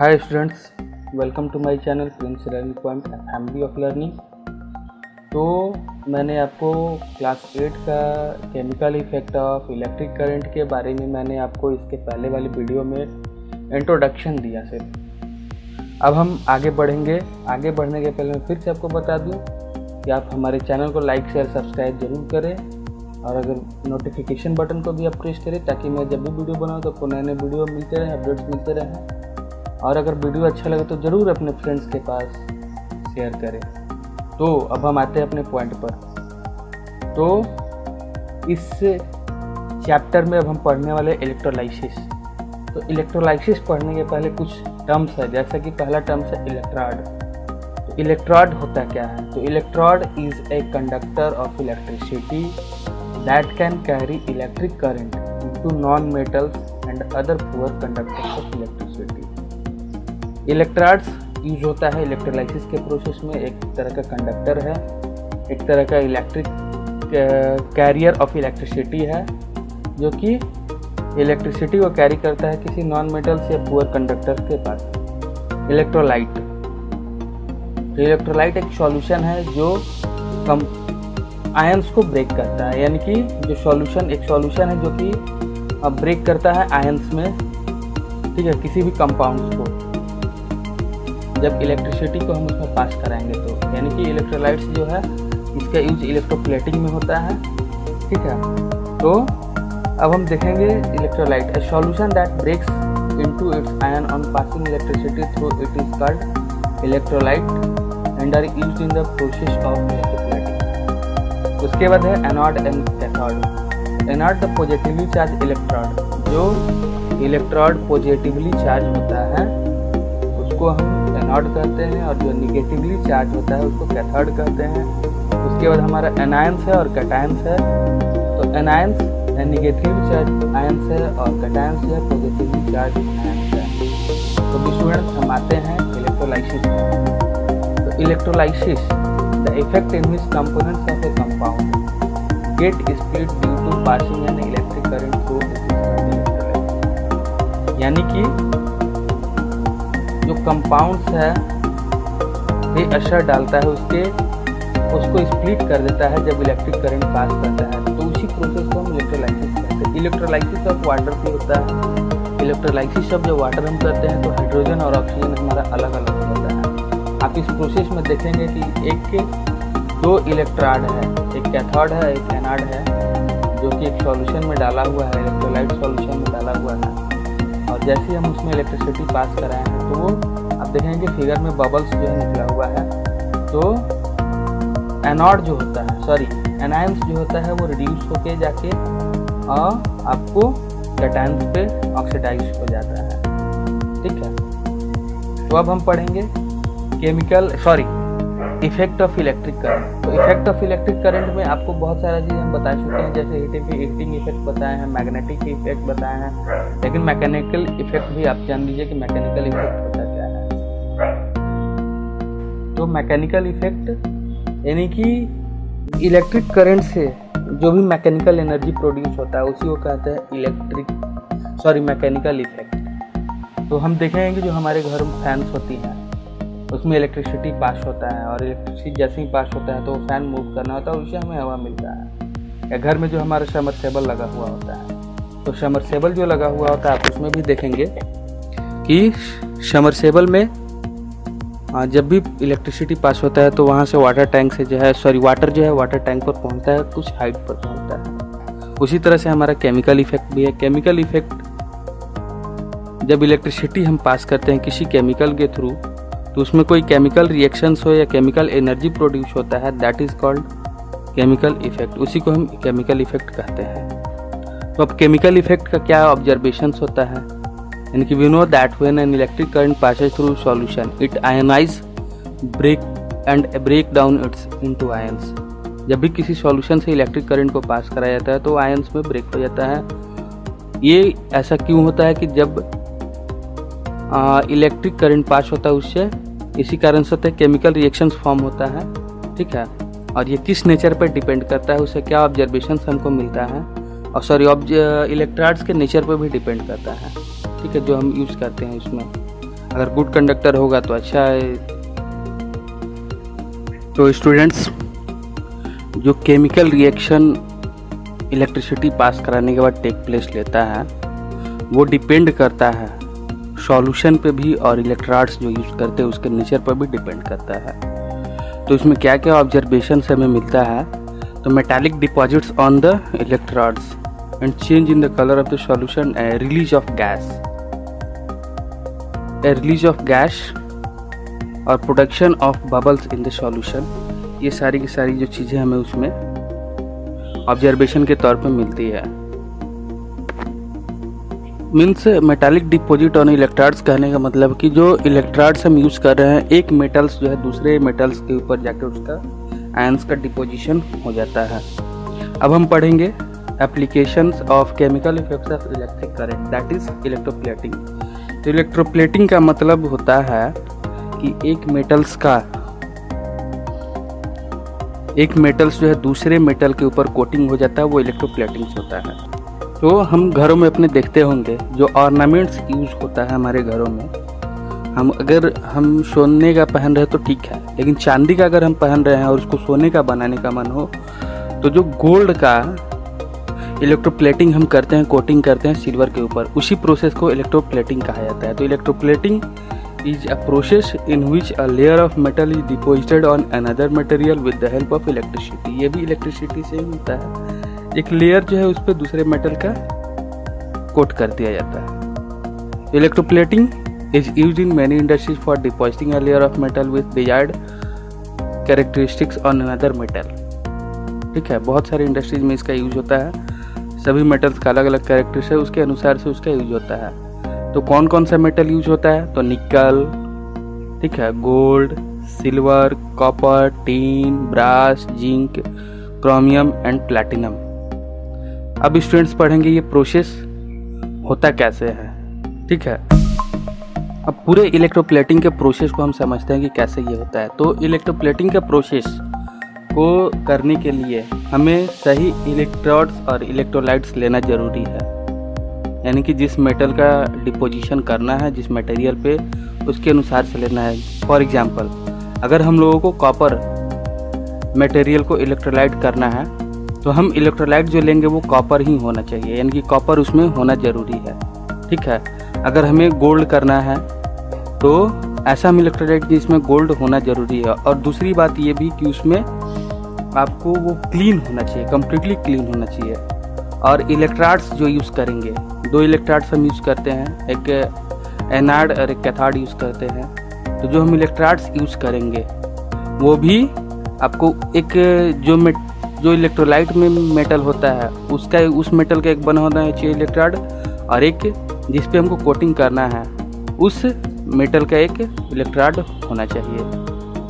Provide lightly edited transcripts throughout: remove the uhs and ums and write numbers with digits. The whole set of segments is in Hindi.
Hi students, welcome to my channel Prince Learning Point family of learning. तो मैंने आपको क्लास 8 का chemical effect of electric current के बारे में मैंने आपको इसके पहले वाली वीडियो में इंट्रोडक्शन दिया सिर्फ। अब हम आगे बढ़ेंगे। आगे बढ़ने के पहले मैं फिर से आपको बता दूं कि आप हमारे चैनल को लाइक शेयर सब्सक्राइब जरूर करें और अगर नोटिफिकेशन बटन को भी आप प्रेस करें ताकि मैं जब भी वीडियो बनाऊँ तो आपको नए नए वीडियो मिलते रहें, अपडेट्स मिलते रहें। और अगर वीडियो अच्छा लगे तो ज़रूर अपने फ्रेंड्स के पास शेयर करें। तो अब हम आते हैं अपने पॉइंट पर। तो इस चैप्टर में अब हम पढ़ने वाले इलेक्ट्रोलाइसिस। तो इलेक्ट्रोलाइसिस पढ़ने के पहले कुछ टर्म्स है, जैसा कि पहला टर्म्स है इलेक्ट्रोड। तो इलेक्ट्रोड होता क्या है? तो electrode is a conductor of electricity that can carry electric current into non metals and other poor conductors of electricity. Electrodes use होता है इलेक्ट्रोलाइसिस के प्रोसेस में। एक तरह का कंडक्टर है, एक तरह का इलेक्ट्रिक कैरियर ऑफ इलेक्ट्रिसिटी है जो कि इलेक्ट्रिसिटी को कैरी करता है किसी नॉन मेटल्स या पुअर कंडक्टर के पास। इलेक्ट्रोलाइट, तो इलेक्ट्रोलाइट एक सॉल्यूशन है जो आयंस को ब्रेक करता है, यानी कि जो एक सॉल्यूशन है जो कि ब्रेक करता है आयंस में, ठीक है, किसी भी कंपाउंड्स को जब इलेक्ट्रिसिटी को हम उसमें पास कराएंगे तो। यानी कि इलेक्ट्रोलाइट्स जो है इसका यूज इलेक्ट्रोप्लेटिंग में होता है, ठीक है। तो अब हम देखेंगे electrolyte, a solution that breaks into its ion on passing electricity through it is called electrolyte and are used in the process of electroplating. उसके बाद है anode and cathode. Anode the positively charge electrode, जो इलेक्ट्रोड पॉजिटिवली चार्ज होता है उसको हम एनोड कहते हैं, और जो निगेटिवली चार्ज होता है उसको कैथोड कहते हैं। उसके बाद हमारा एनायंस है और कैटायंस है। तो एनायंस निगेटिवली चार्ज आयंस है और कैटायंस है पॉजिटिवली चार्ज आयंस है। तो स्टूडेंट्स हम आते हैं इलेक्ट्रोलाइसिस पर। तो electrolysis the effect in which components of a compound get split due to passing an electric current through electrolyte. यानी कि जो कंपाउंड्स है ये असर डालता है उसको स्प्लिट कर देता है जब इलेक्ट्रिक करंट पास करता है। तो उसी प्रोसेस को हम इलेक्ट्रोलाइसिस कहते हैं। इलेक्ट्रोलाइसिस ऑफ वाटर भी होता है। इलेक्ट्रोलाइसिस ऑफ जब वाटर हम करते हैं तो हाइड्रोजन और ऑक्सीजन हमारा अलग अलग होता है। आप इस प्रोसेस में देखेंगे कि दो इलेक्ट्रोड है, एक कैथोड है एक एनोड है, जो कि एक सॉल्यूशन में डाला हुआ है, इलेक्ट्रोलाइट सॉल्यूशन में डाला हुआ है। और जैसे ही हम उसमें इलेक्ट्रिसिटी पास कराए हैं तो वो आप देखेंगे फिगर में बबल्स जो है निकला हुआ है। तो एनोड जो होता है एनायंस जो होता है वो रिड्यूस होके जाके और आपको कैटायंस पे ऑक्सीडाइज हो जाता है, ठीक है। तो अब हम पढ़ेंगे इफेक्ट ऑफ इलेक्ट्रिक करंट। तो इफेक्ट ऑफ इलेक्ट्रिक करंट में आपको बहुत सारा चीज़ हम बता चुके हैं, जैसे हीटिंग इफेक्ट बताए हैं, मैग्नेटिक इफेक्ट बताए हैं, लेकिन मैकेनिकल इफेक्ट भी आप जान लीजिए कि मैकेनिकल इफेक्ट होता क्या है। तो मैकेनिकल इफेक्ट यानी कि इलेक्ट्रिक करंट से जो भी मैकेनिकल एनर्जी प्रोड्यूस होता है उसी को कहते हैं मैकेनिकल इफेक्ट। तो हम देखेंगे कि जो हमारे घर में फैंस होती हैं उसमें इलेक्ट्रिसिटी पास होता है, और इलेक्ट्रिसिटी जैसे ही पास होता है तो फैन मूव करना होता है, उससे हमें हवा मिलता है। या घर में जो हमारा समरसेबल लगा हुआ होता है, तो समरसेबल जो लगा हुआ होता है आप उसमें भी देखेंगे कि समरसेबल में जब भी इलेक्ट्रिसिटी पास होता है तो वहाँ से वाटर जो है वाटर टैंक पर पहुँचता है, कुछ हाइट पर पहुँचता है। उसी तरह से हमारा केमिकल इफेक्ट भी है। केमिकल इफेक्ट जब इलेक्ट्रिसिटी हम पास करते हैं किसी केमिकल के थ्रू तो उसमें कोई केमिकल रिएक्शंस हो या केमिकल एनर्जी प्रोड्यूस होता है, that is called chemical effect. उसी को हम केमिकल इफेक्ट कहते हैं। तो अब केमिकल इफेक्ट का क्या ऑब्जर्वेशंस होता है, यानी कि we know that when an electric current passes through solution it ionize break down its into ions. जब भी किसी सॉल्यूशन से इलेक्ट्रिक करंट को पास कराया जाता है तो आयंस में ब्रेक हो जाता है। ये ऐसा क्यों होता है कि जब इलेक्ट्रिक करंट पास होता है उससे इसी कारण से केमिकल रिएक्शंस फॉर्म होता है, ठीक है। और ये किस नेचर पर डिपेंड करता है, उससे क्या ऑब्जर्वेशंस हमको मिलता है, और इलेक्ट्रोड्स के नेचर पर भी डिपेंड करता है, ठीक है, जो हम यूज़ करते हैं इसमें। अगर गुड कंडक्टर होगा तो अच्छा है। तो स्टूडेंट्स, जो केमिकल रिएक्शन इलेक्ट्रिसिटी पास कराने के बाद टेक प्लेस लेता है वो डिपेंड करता है सॉल्यूशन पे भी, और इलेक्ट्रोड्स जो यूज़ करते हैं उसके नेचर पर भी डिपेंड करता है। तो इसमें क्या क्या ऑब्जर्वेशन हमें मिलता है, तो metallic deposits on the electrodes and change in the colour of the solution, release of gas और production of bubbles in the solution, ये सारी की सारी जो चीज़ें हमें उसमें ऑब्जर्वेशन के तौर पे मिलती है। Means metallic deposit on electrodes कहने का मतलब कि जो इलेक्ट्रोड्स हम यूज़ कर रहे हैं, एक मेटल्स जो है दूसरे मेटल्स के ऊपर जाकर उसका आयंस का डिपोजिशन हो जाता है। अब हम पढ़ेंगे applications of chemical effects of electric current, that is electroplating. तो इलेक्ट्रोप्लेटिंग का मतलब होता है कि एक मेटल्स जो है दूसरे मेटल के ऊपर कोटिंग हो जाता है, वो इलेक्ट्रोप्लेटिंग से होता है। तो हम घरों में अपने देखते होंगे जो ऑर्नामेंट्स यूज होता है हमारे घरों में, अगर हम सोने का पहन रहे तो ठीक है, लेकिन चांदी का अगर हम पहन रहे हैं और उसको सोने का बनाने का मन हो, तो जो गोल्ड का इलेक्ट्रोप्लेटिंग हम करते हैं, कोटिंग करते हैं सिल्वर के ऊपर, उसी प्रोसेस को इलेक्ट्रोप्लेटिंग कहा जाता है। तो electroplating is a process in which a layer of metal is deposited on another material with the help of electricity। ये भी इलेक्ट्रिसिटी से ही होता है, एक लेयर जो है उस पर दूसरे मेटल का कोट कर दिया जाता है। Electroplating is used in many industries for depositing a layer of metal with desired characteristics on another metal। ठीक है, बहुत सारे इंडस्ट्रीज में इसका यूज होता है, सभी मेटल्स का अलग अलग कैरेक्टरिस्टिक्स है, उसके अनुसार से उसका यूज होता है। तो कौन कौन सा मेटल यूज होता है, तो निकल, ठीक है, gold, silver, copper, tin, brass, zinc, chromium and platinum. अब स्टूडेंट्स पढ़ेंगे ये प्रोसेस होता कैसे है। ठीक है, अब पूरे इलेक्ट्रोप्लेटिंग के प्रोसेस को हम समझते हैं कि कैसे ये होता है। तो इलेक्ट्रोप्लेटिंग के प्रोसेस को करने के लिए हमें सही इलेक्ट्रोड्स और इलेक्ट्रोलाइट्स लेना जरूरी है, यानी कि जिस मेटल का डिपोजिशन करना है जिस मटेरियल पे, उसके अनुसार से लेना है। फॉर एग्जांपल, अगर हम लोगों को कॉपर मटेरियल को इलेक्ट्रोलाइट करना है, तो हम इलेक्ट्रोलाइट जो लेंगे वो कॉपर ही होना चाहिए, यानी कि कॉपर उसमें होना ज़रूरी है। ठीक है, अगर हमें गोल्ड करना है तो ऐसा हम इलेक्ट्रोलाइट जिसमें गोल्ड होना ज़रूरी है। और दूसरी बात ये भी कि उसमें आपको वो क्लीन होना चाहिए, कम्प्लीटली क्लीन होना चाहिए। और इलेक्ट्रोड्स जो यूज़ करेंगे, दो इलेक्ट्रोड्स हम यूज़ करते हैं, एक एनाड और एक कैथोड यूज़ करते हैं। तो जो हम इलेक्ट्रोड्स यूज़ करेंगे वो भी आपको एक जो इलेक्ट्रोलाइट में मेटल होता है उसका, उस मेटल का एक बना होना चाहिए इलेक्ट्रोड, और एक जिस पे हमको कोटिंग करना है उस मेटल का एक इलेक्ट्रोड होना चाहिए।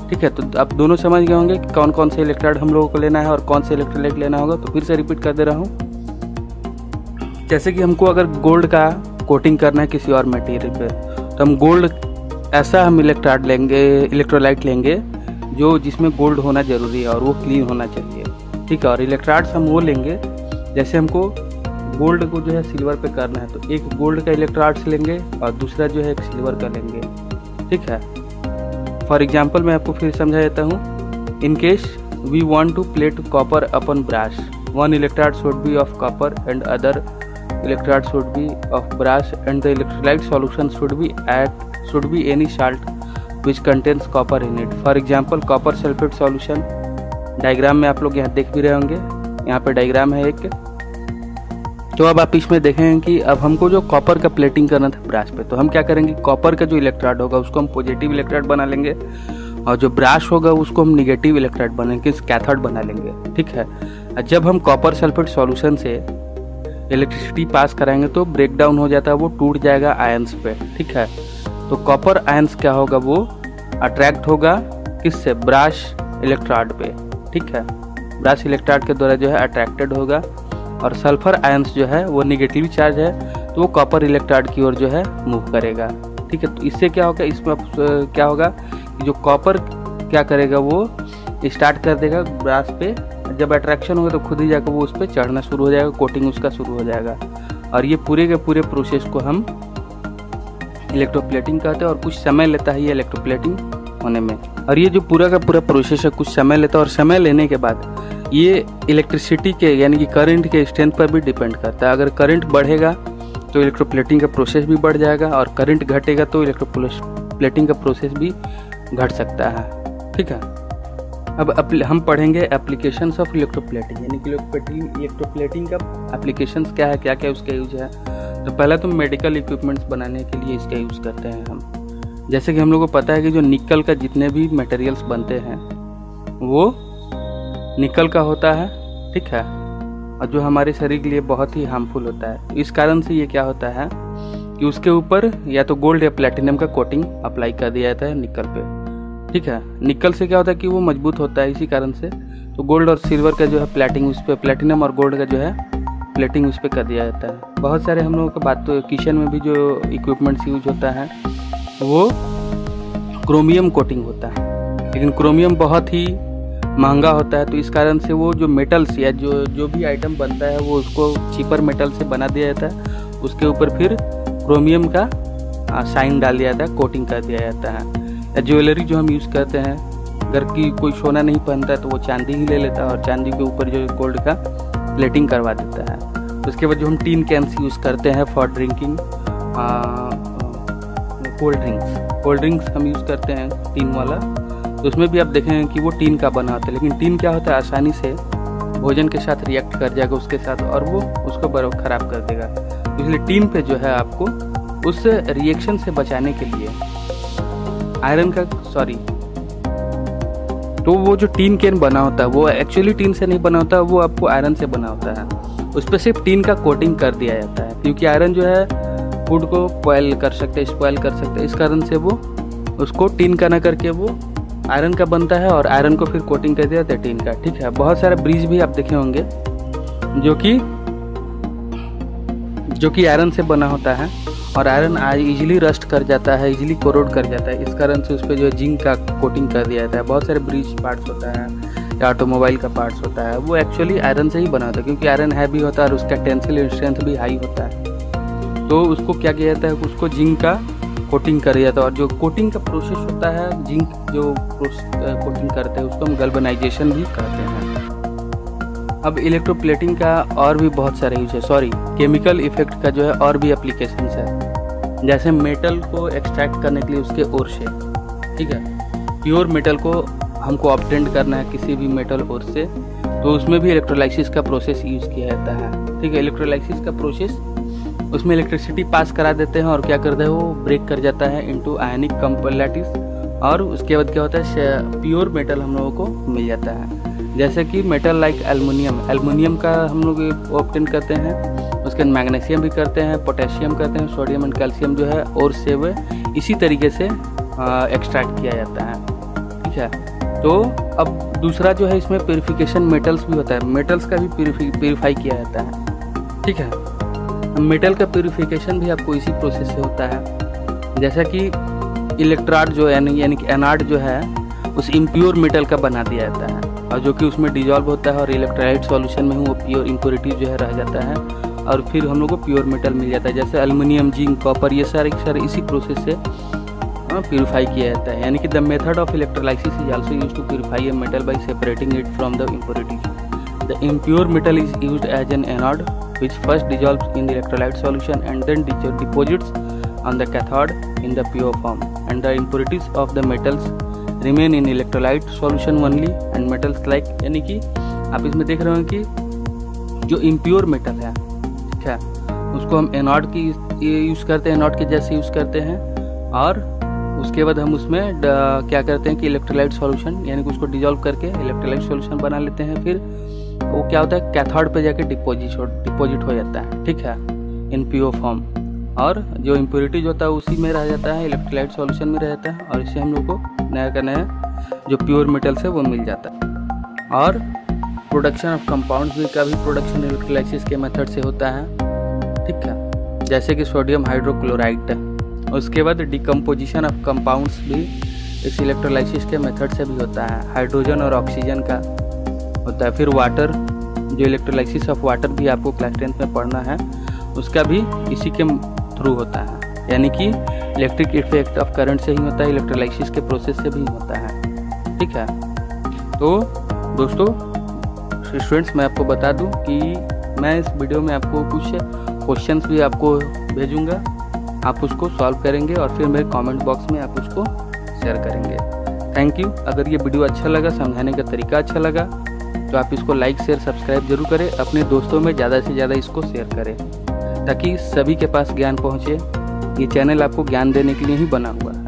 ठीक है, तो आप दोनों समझ गए होंगे कि कौन कौन से इलेक्ट्रोड हम लोगों को लेना है और कौन से इलेक्ट्रोलाइट लेना होगा। तो फिर से रिपीट कर दे रहा हूँ। जैसे कि हमको अगर गोल्ड का कोटिंग करना है किसी और मटेरियल पे, तो हम गोल्ड ऐसा हम इलेक्ट्रोलाइट लेंगे जो जिसमें गोल्ड होना ज़रूरी है और वो क्लीन होना चाहिए। ठीक है, और इलेक्ट्रोड्स हम वो लेंगे, जैसे हमको गोल्ड को जो है सिल्वर पे करना है तो एक गोल्ड का इलेक्ट्रोड्स लेंगे और दूसरा जो है एक सिल्वर का लेंगे। ठीक है, फॉर एग्जाम्पल मैं आपको फिर समझा देता हूँ। In case we want to plate copper upon brass, one electrode should be of copper and other electrode should be of brass and the electrolyte solution should be any salt which contains copper in it। For example, copper sulfate solution। Diagram में आप लोग यहाँ देख भी रहे होंगे, यहाँ पे डायग्राम है एक। तो अब आप इसमें देखेंगे कि अब हमको जो कॉपर का प्लेटिंग करना था ब्रास पे, तो हम क्या करेंगे, कॉपर का जो इलेक्ट्रोड होगा उसको हम पॉजिटिव इलेक्ट्रोड बना लेंगे और जो ब्रास होगा उसको हम निगेटिव इलेक्ट्रोड बनाएंगे, कैथोड बना लेंगे। ठीक है, जब हम कॉपर सल्फेट सॉल्यूशन से इलेक्ट्रिसिटी पास कराएंगे तो ब्रेक डाउन हो जाता है, वो टूट जाएगा आयंस पे। ठीक है, तो कॉपर आयंस क्या होगा, वो अट्रैक्ट होगा किससे, ब्रास इलेक्ट्रोड पे। ठीक है, ब्रास इलेक्ट्रोड के द्वारा जो है अट्रैक्टेड होगा, और सल्फर आयंस जो है वो निगेटिव चार्ज है तो वो कॉपर इलेक्ट्रोड की ओर जो है मूव करेगा। ठीक है, तो इससे क्या होगा, इसमें क्या होगा कि जो कॉपर क्या करेगा, वो स्टार्ट कर देगा ब्रास पे, जब अट्रैक्शन होगा तो खुद ही जाकर वो उस पर चढ़ना शुरू हो जाएगा, कोटिंग उसका शुरू हो जाएगा। और ये पूरे के पूरे प्रोसेस को हम इलेक्ट्रोप्लेटिंग कहते हैं, और कुछ समय लेता है ये इलेक्ट्रोप्लेटिंग होने में। और ये जो पूरा का पूरा प्रोसेस है कुछ समय लेता है, और समय लेने के बाद ये इलेक्ट्रिसिटी के यानी कि करंट के स्ट्रेंथ पर भी डिपेंड करता है। अगर करंट बढ़ेगा तो इलेक्ट्रोप्लेटिंग का प्रोसेस भी बढ़ जाएगा, और करंट घटेगा तो इलेक्ट्रोप्लेटिंग का प्रोसेस भी घट सकता है। ठीक है, अब हम पढ़ेंगे एप्लीकेशंस ऑफ इलेक्ट्रोप्लेटिंग, यानी कि इलेक्ट्रोप्लेटिंग का एप्लीकेशंस क्या है, क्या क्या उसका यूज है। तो पहला तो मेडिकल इक्विपमेंट्स बनाने के लिए इसका यूज़ करते हैं हम। जैसे कि हम लोगों को पता है कि जो निकल का जितने भी मटेरियल्स बनते हैं वो निकल का होता है, ठीक है, और जो हमारे शरीर के लिए बहुत ही हार्मफुल होता है। इस कारण से ये क्या होता है कि उसके ऊपर या तो गोल्ड या प्लेटिनम का कोटिंग अप्लाई कर दिया जाता है निकल पे। ठीक है, निकल से क्या होता है कि वो मजबूत होता है, इसी कारण से तो गोल्ड और सिल्वर का जो है प्लेटिंग उस पर, प्लेटिनम और गोल्ड का जो है प्लेटिंग उस पर कर दिया जाता है। बहुत सारे हम लोगों का बात तो किचन में भी जो इक्विपमेंट्स यूज होता है वो क्रोमियम कोटिंग होता है, लेकिन क्रोमियम बहुत ही महंगा होता है, तो इस कारण से वो जो मेटल्स या जो भी आइटम बनता है वो उसको चीपर मेटल से बना दिया जाता है, उसके ऊपर फिर क्रोमियम का साइन डाल दिया जाता है, कोटिंग कर दिया जाता है। ज्वेलरी जो हम यूज़ करते हैं, अगर की कोई सोना नहीं पहनता है तो वो चांदी ही ले लेता है, और चांदी के ऊपर जो गोल्ड का प्लेटिंग करवा देता है। उसके बाद जो हम टीन कैंस यूज़ करते हैं फॉर ड्रिंकिंग कोल्ड ड्रिंक्स हम यूज़ करते हैं टीन वाला, तो उसमें भी आप देखेंगे कि वो टीन का बना होता है, लेकिन टीन क्या होता है आसानी से भोजन के साथ रिएक्ट कर जाएगा उसके साथ, और वो उसको बर्फ खराब कर देगा। तो इसलिए टीन पे जो है आपको उस रिएक्शन से बचाने के लिए आयरन का तो वो जो टीन कैन बना होता है वो एक्चुअली टीन से नहीं बना होता, वो आपको आयरन से बना होता है। उस पर सिर्फ टीन का कोटिंग कर दिया जाता है, क्योंकि आयरन जो है फूड को स्पॉइल कर सकते हैं, इस कारण से वो उसको टीन का ना करके वो आयरन का बनता है, और आयरन को फिर कोटिंग कर दिया जाता है टीन का। ठीक है, बहुत सारे ब्रिज भी आप देखे होंगे जो कि आयरन से बना होता है, और आयरन इजीली रस्ट कर जाता है, इजीली कोरोड कर जाता है, इस कारण से उस पर जो है जिंक का कोटिंग कर दिया जाता है। बहुत सारे ब्रिज पार्ट्स होता है या ऑटोमोबाइल का पार्ट्स होता है, वो एक्चुअली आयरन से ही बना होता है, क्योंकि आयरन हैवी होता है और उसका टेंसिल स्ट्रेंथ भी हाई होता है। तो उसको क्या किया जाता है, उसको जिंक का कोटिंग कर दिया जाता है, और जो कोटिंग का प्रोसेस होता है जिंक जो कोटिंग करते हैं उसको हम गैल्वेनाइजेशन भी कहते हैं। अब इलेक्ट्रोप्लेटिंग का और भी बहुत सारे यूज है, केमिकल इफेक्ट का जो है और भी एप्लीकेशंस है। जैसे मेटल को एक्सट्रैक्ट करने के लिए उसके ओर से, ठीक है, प्योर मेटल को हमको ऑब्टेंड करना है किसी भी मेटल ओर से, तो उसमें भी इलेक्ट्रोलाइसिस का प्रोसेस यूज किया जाता है। ठीक है, इलेक्ट्रोलाइसिस का प्रोसेस, उसमें इलेक्ट्रिसिटी पास करा देते हैं और क्या करता है वो ब्रेक कर जाता है इनटू आयनिक कंपैटिबिलिटीज, और उसके बाद क्या होता है प्योर मेटल हम लोगों को मिल जाता है। जैसे कि मेटल लाइक एल्युमिनियम का हम लोग ऑब्टेन करते हैं, उसके बाद मैग्नीशियम भी करते हैं, पोटेशियम करते हैं, सोडियम एंड कैल्शियम जो है और से वो इसी तरीके से एक्सट्रैक्ट किया जाता है। ठीक है, तो अब दूसरा जो है इसमें प्यूरिफिकेशन मेटल्स भी होता है, मेटल्स का भी प्यूरिफाई किया जाता है। ठीक है, मेटल का प्यूरिफिकेशन भी आपको इसी प्रोसेस से होता है। जैसा कि इलेक्ट्रोड जो यानी कि एनोड जो है उस इम्प्योर मेटल का बना दिया जाता है, और जो कि उसमें डिजॉल्व होता है और इलेक्ट्रोलाइट सॉल्यूशन में वो प्योर इम्प्योरिटी जो है रह जाता है, और फिर हम लोग को प्योर मेटल मिल जाता है। जैसे एल्युमिनियम, जिंक, कॉपर, ये सारे इसी प्रोसेस से प्यूरिफाई किया जाता है। यानी कि the method of electrolysis is also used to purify a metal by separating it from the impurities. The impure metal is used as an anode which first dissolves in the electrolyte solution and then deposits on the cathode in the pure form, and the impurities of the metals remain in electrolyte solution only, and metals like, यानी कि आप इसमें देख रहे हो कि जो इम्प्योर मेटल है, ठीक है, उसको हम एनोड की यूज़ करते हैं, एनोड के जैसे यूज़ करते हैं, और उसके बाद हम उसमें क्या करते हैं कि इलेक्ट्रोलाइट सॉल्यूशन यानी कि उसको डिजॉल्व करके इलेक्ट्रोलाइट सॉल्यूशन बना लेते हैं, फिर वो क्या होता है कैथोड पे जाके डिपॉजिट हो जाता है। ठीक है, इन प्योर फॉर्म, और जो इम्प्योरिटीज होता है उसी में रह जाता है, इलेक्ट्रोलाइट सॉल्यूशन में रहता है, और इससे हम लोग को नया का नया जो प्योर मेटल है वो मिल जाता है। और प्रोडक्शन ऑफ कंपाउंड्स भी का भी प्रोडक्शन इलेक्ट्रोलाइसिस के मेथड से होता है। ठीक है, जैसे कि सोडियम हाइड्रोक्लोराइड। उसके बाद डिकम्पोजिशन ऑफ कंपाउंड्स भी इस इलेक्ट्रोलाइसिस के मेथड से भी होता है, हाइड्रोजन और ऑक्सीजन का होता है। फिर वाटर, जो इलेक्ट्रोलाइसिस ऑफ वाटर भी आपको क्लास 10th में पढ़ना है, उसका भी इसी के थ्रू होता है। यानी कि इलेक्ट्रिक इफेक्ट ऑफ करंट से ही होता है, इलेक्ट्रोलाइसिस के प्रोसेस से भी होता है। ठीक है, तो दोस्तों स्टूडेंट्स मैं आपको बता दूं कि मैं इस वीडियो में आपको कुछ क्वेश्चंस भी आपको भेजूंगा, आप उसको सॉल्व करेंगे और फिर मेरे कमेंट बॉक्स में आप उसको शेयर करेंगे। Thank you. अगर ये वीडियो अच्छा लगा, समझाने का तरीका अच्छा लगा, तो आप इसको लाइक शेयर सब्सक्राइब जरूर करें, अपने दोस्तों में ज़्यादा से ज़्यादा इसको शेयर करें ताकि सभी के पास ज्ञान पहुँचे। ये चैनल आपको ज्ञान देने के लिए ही बना हुआ है।